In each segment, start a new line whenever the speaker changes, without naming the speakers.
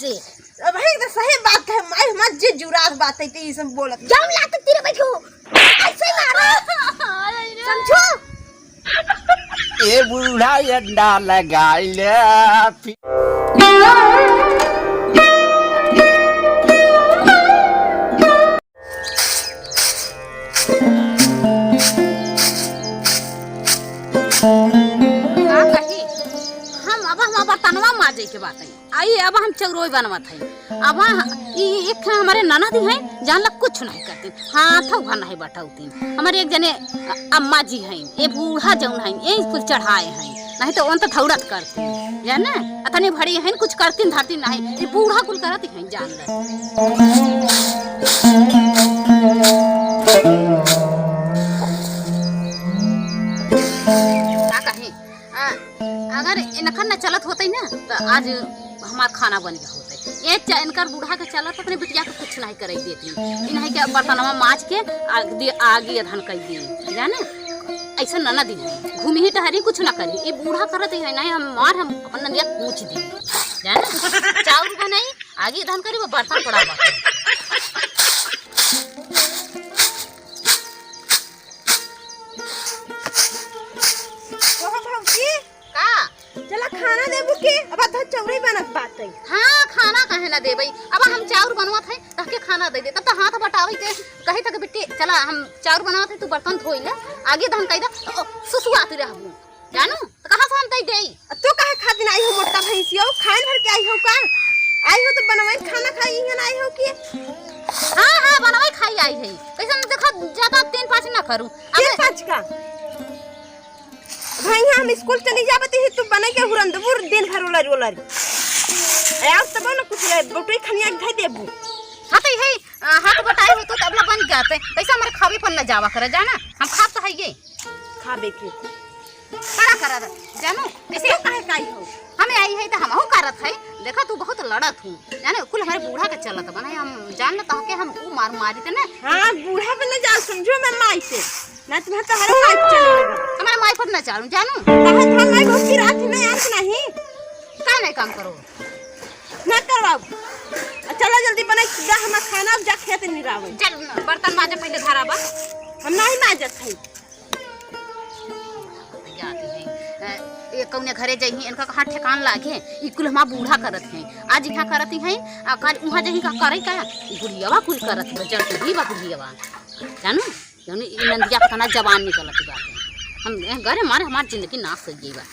से।
अब है तो सही बात है, मैं मत जे जुरात बात है ते सब बोलत
जाम ला के तेरे बैठो ऐसे मारो समझो।
ए बूढ़ा अंडा लगाइले
बर्तनवा माजे के बात है आई। अब हम चौरोई बनवत है। अब एक हमारे ननद हैं जान लग कुछ नहीं करते, हाथ उठा नहीं बैठाती। हमारे एक जने अम्मा जी हैं, ये बूढ़ा जौन है ये कुछ चढ़ाए हैं, नहीं तो तो थौड़त करती जाना अतने भड़ी हैं कुछ करती धरती नहीं। ये बूढ़ा कुल करती हैं जान लग। अगर इनका न चलत होते ना तो आज हमार खाना बन गया होते। एक इनकर बूढ़ा के चलत अपने बिटिया के कुछ नहीं करे देती, इन्हें के बर्तनवा माज के आगे अधन कर दी जाने ऐसा ननद दी है। घूमी ही टहरी कुछ ना करी, ये बूढ़ा करते है नहीं हम मार हम अपन नदिया पूछ दी जाने चावल बनाई आगे अधन करी वो बर्तन पड़ा बात।
चला खाना देबू के अब आधा चौरई बनत बात है।
हां खाना काहे ना देबई, अब हम चाउर बनवत है तहके खाना दे दे तब तो हाथ बटावे के कहे तक बेटी चला हम चाउर बनवत है तू बर्तन धोई ले आगे धन कई दा सुसुआती रहबू जानू तो कहां से हम तई देई।
तू काहे खातिर आई हो मोटा भैंसिया खान भर के आई हो का आई हो तो बनवाई खाना खाई है ना आई हो के।
हां हां बनवाई खाई आई है कैसे देखा ज्यादा 3-5 ना करू
अब 5 का भाई हम स्कूल चली जाबती है तू बना के हुरन दूर दिन भर ओलर यार तब ना कुछ बोटई खनिया खाई देबू।
हां तो है हाथ बटाए हो तो तबला बन जाते कैसे हमारे खावे पर न जावा करे जाना हम खा तो है ये
खाबे के
करा जानू ऐसे
काहे काई हो
हमें आई है तो हम हो करत है। देखा तू बहुत लड़त हूं जाने कुल हमारे बूढ़ा के चलत बना हम जान न ताके हम ऊ मार मारी ते ना।
हां बूढ़ा पे न जा समझो मैं माई से ना तुम्हें तो हर माई चले
हमारे माई पर न चालू जानू
कहां था माई को की रात में यार नहीं
का नहीं काम करो
ना करवाओ। चलो जल्दी बनाई जा हम खाना अब जा खेत नहीं रावे
चल बर्तन माजे पहले धराबा
हम नहीं माजत है
जाती है ये कौने घरे जही इनका कहां ठिकान लागे ई कुल हमा बूढ़ा करत है आज इहा करती है कल उहा जही का करे का ई बुढ़ियावा कुल करत है जल के भी बा बुढ़ियावा जानू यानी ई नंदिया खाना जवान निकलत बात है हम घरे मारे हमार जिंदगी नाश हो गई बात।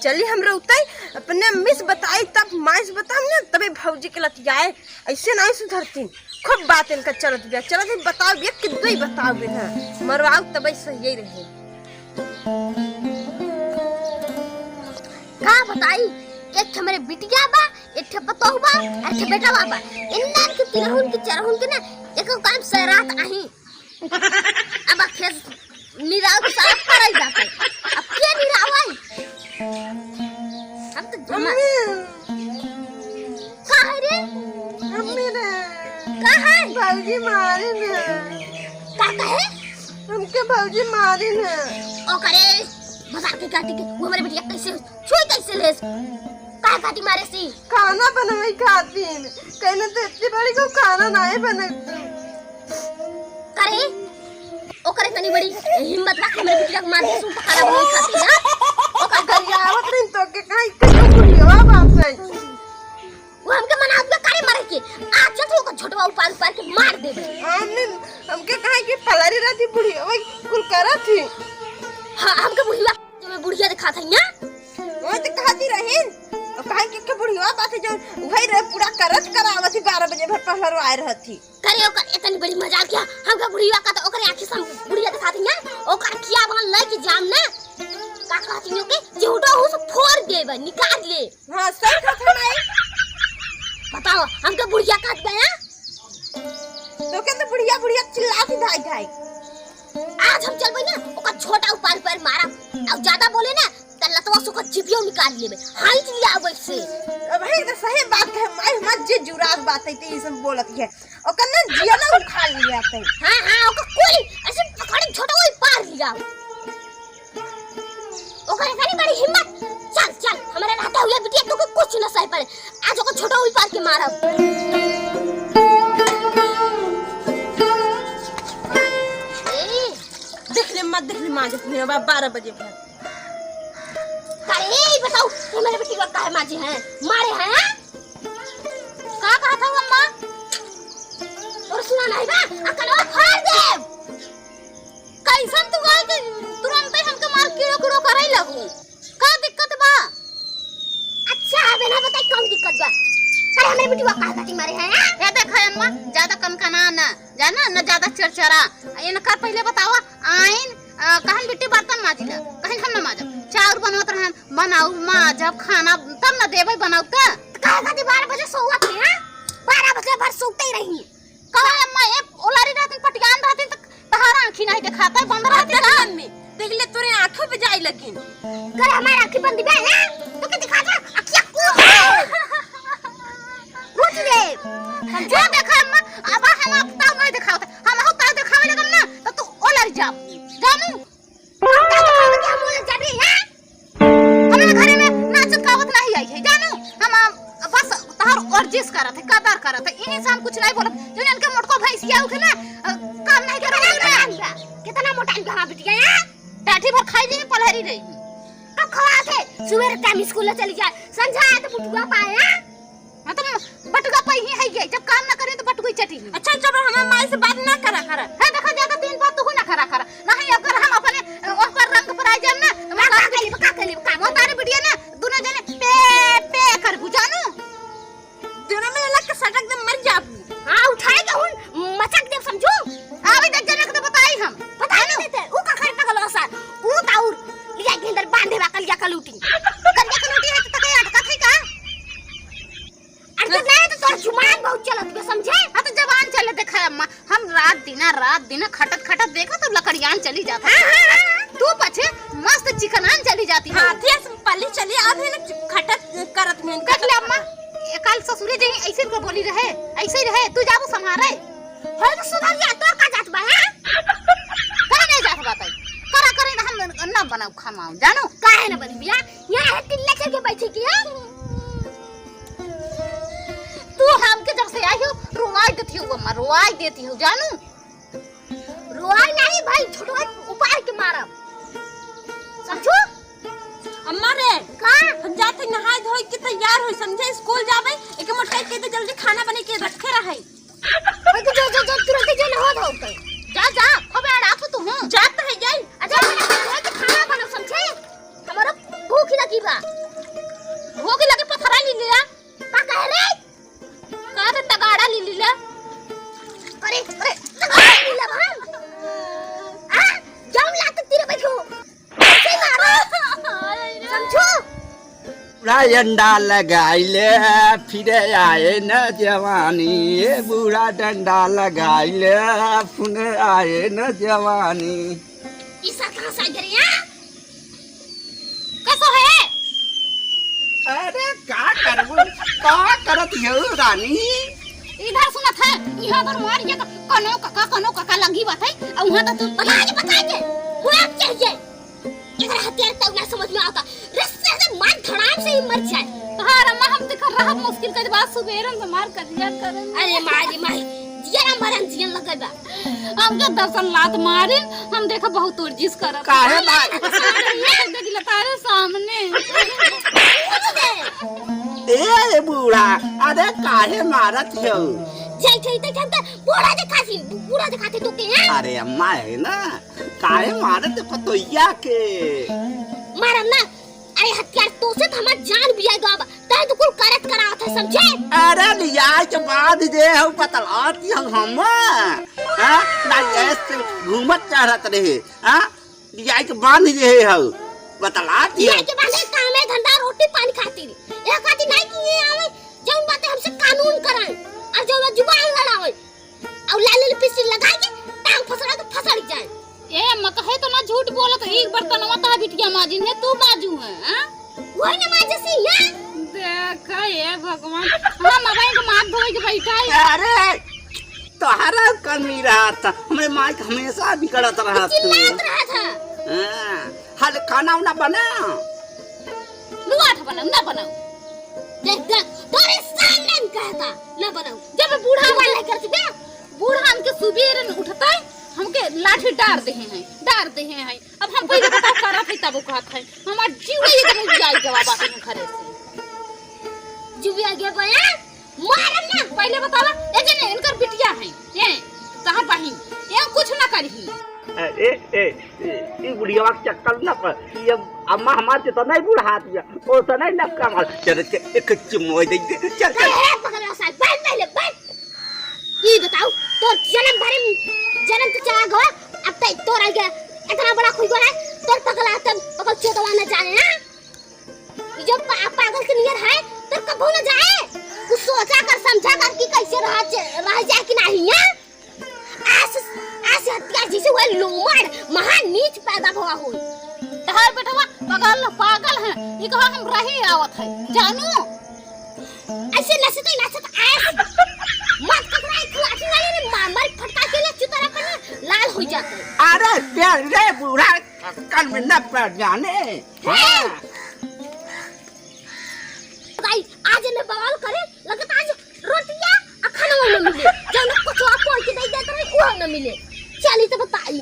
चली हम रोताई अपने मिस बताई तब माइस बताम ना तबे भौजी के लतियाए ऐसे नहीं सुधरती खूब बात इनका चलत गया चलो भी बताओ ये कितना ही बताओ बिना मरवाओ तबे सही रहे
का बताई एक हमारे बिटिया बा एक पतोह बा एक बेटा बा इन्नन के तिरहुन के चरहुन के ना एको काम सरात आही अब खेस निराव के साथ पड़ाई जाता अब के निराव आई हम तो जमा का है रे
मम्मी रे
का है
भौजी मारे ना
का है
हमके भौजी मारे ना
ओ करे मजाक के काटी के वो हमारे बिटिया कैसे छुई कैसे लेस का काटी मारे सी
खाना बनवाई खातीन कहने तो इतनी बड़ी को खाना नहीं बनती
करे ओ करे तनी बड़ी हिम्मत रख मेरे बिटिया को मार के सुन खाना नहीं खाती ना
ओ का गरियावत नहीं तो के काई कयो बुढ़िया बात है
वो हमके मनात में करे मारे के आज चल तो छोटवा उपाल उपाल के मार देबे
हमके काहे की पलारी रहती बुढ़िया वही कुल करा थी।
हां हमके बुढ़िया में बुढ़िया दिखात है ना
वो तो कहती रहीन और काहे के बुढ़िया बात जो वही रे पूरा करत करावती 12 बजे भर पहलरो आए रहती
करे ओकर इतनी बड़ी मजाक किया हमके बुढ़िया का तो ओकरे आंखी से बुढ़िया दिखात है ना ओकर खिया बन ले के जाम ना का कहती नो के झूठो हो सब फोड़ देबे निकाल ले।
हां सही कथा नहीं
बताओ हमके बुढ़िया काट गया
तो के तो बुढ़िया चिल्लाती धाई धाई
आज हम चलबे ना ओकर छोटा उपाल पर मारा और ज्यादा बोले ना त लतवा सुकर चिपियो निकाल लेबे हाइट लिया आवे से।
अब है तो सही बात है मैं मत जे जुरात बात है ते सब बोलत है और कन्ने जिया ना उठा लिया थे।
हां हां ओकर कोई ऐसे पकड़ छोटा कोई पार लिया ओकर इतनी बड़ी हिम्मत चल चल हमारे रहता हुआ बिटिया तो कुछ
कहे पड़े आज को छोटा हुई पार के मारब।
देख ले माँ जब 12 बजे भर।
अरे बताओ ये मेरे बेटी को काहे माजी हैं मारे हैं?
का कहा था अम्मा?
और सुना नहीं बा अकलवा फाड़ दे।
कैसन तू गए कि तुरंत ही हमके मार कीड़ो कीड़ो करे लगू? का दिक्कत बा?
अच्छा है ना बताई कौन दिक्कत बा? अरे हमारे बेटी को काहे काटी मारे हैं?
ये देखा अम्मा ज्यादा कनकना ना जाना न ज्यादा चरचरा। इनका पहले बतावा आइन कहन बेटी बर्तन माजिला कहन हम ना माजब चाउर बनवत रहन बनाऊ माजब खाना तब न देबै बनाऊ त
काहे काटी 12 बजे सोवत है? 12 बजे भर सोते ही रही।
कहा अम्मा ए ओलारी रात में पटियान रहती त तहारा आंखी नहीं दिखाता है बंद रहती का
मम्मी देख ले तोरे आंखों पे जाई लगिन।
करे हमारी आंखें बंद बे हैं? तो के दिखा दे अखियां कूद दे।
जो देखा अम्मा अब हम आपता नहीं दिखावत हम होता दिखावे लगम ना तो तू ओलारी जा जानू
क्या बोले जाबी हैं?
हमारे घरे में नाच गावत नहीं आई है जानू हम बस तहर अर्जिस करत है कदर करत है इन्हीं से हम कुछ नहीं बोलत जो इनके मोटको भैंसिया उखे ना काम नहीं करे
कितना मोटा इनका बिटिया है?
टाठी भर खाई ली पलहरी रही
कब खवा थे सुबह टाइम स्कूल चली जाए संझा तो बुटुआ पाए हैं?
हां तो बटुआ पई ही है ये जब काम ना करे तो बटुआ चटी
अच्छा जब हम माई से बात ना करा
है देखा ज्यादा तीन बात तू ना करा नहीं अगर हम अपने ऊपर रंग पर आ जाए ना तो
का कली का
वो तारे बिटिया ना दोनों जने पे पे कर बुझानू
दोनों में लग के सटक दे मर जाबू।
हां उठाएगा हूं मचक दे समझो।
अभी तक जने को बताई हम
पता नहीं देते ऊ का खर तक लोसा ऊ ताउर लिया के अंदर बांधे बा कलिया कलूटी
है तो तके अटका थी का
अरे नहीं तो तोर जुबान बहुत चलत बे समझे?
हां तो जवान चले देखा अम्मा हम रात दिन खटत देखा तो लकड़ियां चली जाता तू पछे मस्त चिकनान चली जाती है
हां थे पल्ली चली आधे न खटत करत में
देख ले अम्मा कल ससुरे जे ऐसे को बोली रहे ऐसे ही रहे तू जाबू संभारे
होय तो सुधर जा तोर का जात बा हैं?
कहीं नहीं जात बात करा हम ना बनाऊ खामाऊ जानो
काहे न बनी बिया यहां है तिल्ले करके बैठी की है?
तू हमके जब से आई हो रुवाई देती हो अम्मा रुवाई देती हो जानू
रोई नहीं भाई छोटो ऊपर के मारा समझो।
अम्मा रे
का
हम जाते नहाए धोई के तैयार होई समझे स्कूल जावे एक मोटकाई के तो जल्दी खाना बने के रखे रहे
ओए तो जो तुरंत जो न हो धो के
जा खबर आप तू हूं
जात है जाई।
अच्छा मैंने के खाना बना समझे हमारा भूख लगी बा
भूख लगे पथरा ली लिया
का कह रे
का रे तगाड़ा ली लिया
अरे तगाड़ा लीला भाई आ जाऊं ला तो तेरे बैठो ऐसे मारो समझो।
बूढ़ा डंडा लगाइले फिर आए न जवानी बूढ़ा डंडा लगाइले फिर आए न जवानी।
ईसा कहां से गिरे हैं?
कैसो है
अरे का करबू का करत हो रानी?
इधर सुनत है यहां पर मार ये कनो काका लगी बात है और वहां तो तू
बता दे हुआ चाहिए इधर हथियार तक ना समझ में आता रस्से से मार धड़ाम से ही मर जाए।
तहार अम्मा हम देख रहा मुश्किल के बाद सुबेरन से मार कर दिया करन
अरे मारी जिया मरन जियन लगे बा
हम के दर्शन लात मारे हम देखा बहुत उर्जिस करब
काहे बा
देख ले तारे सामने
ए बूढ़ा अरे काहे मारत हो?
जय तो जानता पूरा दिखाते तो के हैं?
अरे अम्मा है ना काहे मारत पतोइया के
मारम ना अरे हथियार तो से हमार जान भी आएगा ताई तो कुल करत करावत है समझे?
अरे लिया के बाद दे हो पतलाती हम हां ना ऐसे घूमत चाहत रहे हां लिया के बांध दे हो बतलाती
ये के बाद काम है धंधा रोटी पानी खाती रही एक आदि नहीं कि ये आवे जौन बातें हमसे कानून कराए और जो जुबान लड़ावे और लाल पिसी लगा के टांग फसड़ा तो फसड़ जाए।
ए म कहे तो ना झूठ बोलत एक बर्तनवा ता बिटिया माजी ने तू बाजू है हां
वही ना माजे से या
देख ए भगवान हम मोबाइल को मार धोई के बैठा है।
अरे तोहरा कमी रहा था हमारे माँ हमेशा बिगड़त रहा
चिल्लात रहा था
हल खाना उना बना
लुआठ बनाऊ ना बनाऊ
देख देख तोरे सामने में कहता ना बनाऊ
जब बूढ़ा
वाला करती बे
बूढ़ा हमके सुबेर उठता है हमके लाठी डार दे हैं अब हम पहले बताओ करा थे तब कहत है हमार जीव एकदम जाई जवाब आते हैं घरे से
जुबिया गे बया मारम ना
पहले बतावा ए जने इनकर बिटिया है ये कहां बहिन ये कुछ ना करही
ए बुढ़िया के चक्कर न पर ये अम्मा हमारे तो नहीं बुढ़ा दिया ओ तो नहीं लक्का मार चल के एक चिमोय दे चल चल
पकड़ साथ बैठ पहले बैठ ई बताओ तो जन्म तो चला गया अब तक तोरा गया इतना बड़ा खुई गया तोर पकड़ा तब पकड़ चोदवा न जाने ना जब पागल के नियर है तो कबो न जाए कुछ सोचा कर समझा कर कि कैसे रह जाए कि नहीं है आस हत्या जिसे वो लोमड़ महान नीच पैदा हुआ हो
तहार बेटवा पागल है ये कहा हम रहे आवत है जानू
ऐसे नसत ऐसे मत पकड़ाई खलासी वाले ने मार फटका के लिए चुतरा पर लाल हो जाते
अरे प्यार रे बूढ़ा कल में न पड़ जाने
भाई आज ने बवाल करे लगता आज रोटियां खाना न मिले जब कुछ आप पहुंच के दे देते रहे वो न मिले चली तो बताई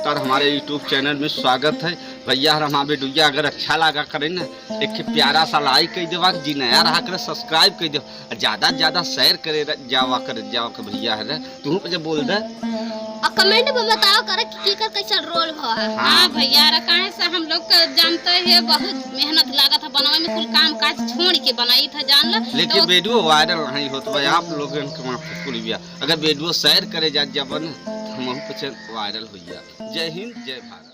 और हमारे YouTube चैनल में स्वागत है भैया हमारे वीडियो अगर अच्छा लगा करे ना एक प्यारा सा लाइक कर देवा जी नया रहा करे सब्सक्राइब कर दे ज्यादा ज्यादा शेयर करे जावा कर भैया है तू पे बोल दे
और कमेंट में बताओ करे कि कर कैसा रोल हुआ है
हां भैया रे काहे से हम लोग जानते हैं बहुत मेहनत लागत है बनावे में कुल काम काज छोड़ के बनाई था जान ल
लेकिन वीडियो वायरल नहीं होत भाई आप लोगन के माफ कुल अगर वीडियो शेयर करे जा जब हम वायरल हो गया। जय हिंद जय भारत।